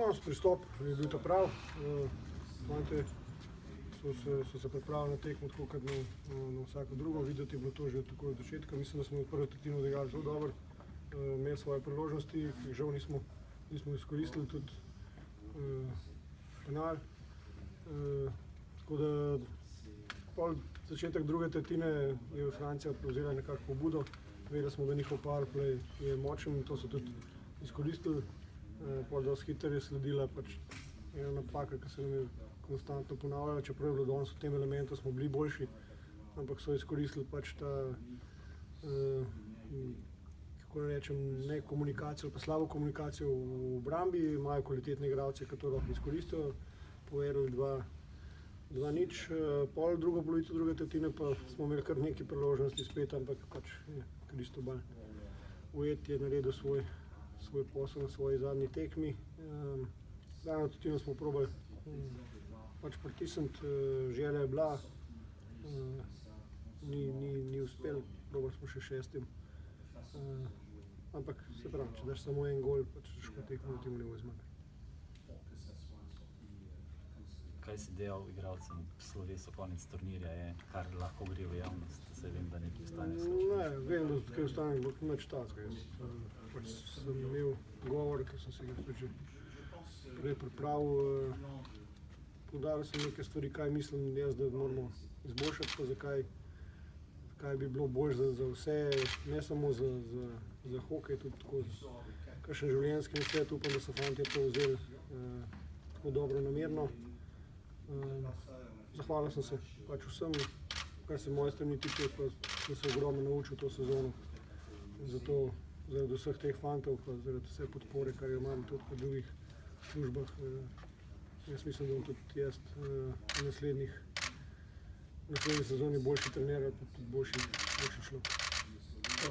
Pristop je bil ta prav. Fantje so se pripravili na tekmo tako kot na vsako drugo. Videti je bilo to že tako od začetka. Mislim, da smo v prvi tretjini odigrali zelo dobro. Imeli svoje priložnosti, ki jih žal nismo izkoristili, tudi penal. Tako da pol začetek druge tretjine je Francija prevzela nekako pobudo. Vedeli smo, da njihov power play je močen in to so tudi izkoristili. Pol dosti hitro je sledila pač ena napaka, ki se nam je konstantno ponavljala, čeprav je bilo danes v tem elementu smo bili boljši, ampak so izkoristili pač ta, kako ne rečem, ne komunikacijo, pa slabo komunikacijo v obrambi, imajo kvalitetne igralce, ki to lahko izkoristijo, povedali 2-0. Pol drugo polovico druge tretjine pa smo imeli kar nekaj priložnosti spet, ampak pač Cristobal Huet je naredil svoj posel na svoji zadnji tekmi. Zadnjo tretjino smo probali pač pritisniti, želja je bila, ni uspel, probali smo še šestim. Ampak se pravi, če daš samo en gol, pač težko tekmo temu ne bo zmagal. Kaj si dejal igralcem slovesu konec turnirja, je, kar lahko gre v javnost? Saj vem, da nekaj ostane slabše. Ne, vem, da kaj ostane nič takega. Pač sem imel govor, ker sem se ga že prej pripravil. Poudaril sem nekaj stvari, kaj mislim jaz, da moramo izboljšati, pa zakaj bi bilo bolj za vse, ne samo za hokej, tudi tako kakšen življenjski nasvet. Upam, da so fantje to vzeli tako dobro namerno. Zahvalil sem se pač vsem, kar se moje strani tiče, pa sem se ogromno naučil to sezono. Zato zaradi vseh teh fantov, pa zaradi vse podpore, kar jo imam tudi v drugih službah, jaz mislim, da bom tudi jaz v naslednji sezoni boljši trener, pa tudi boljši človek.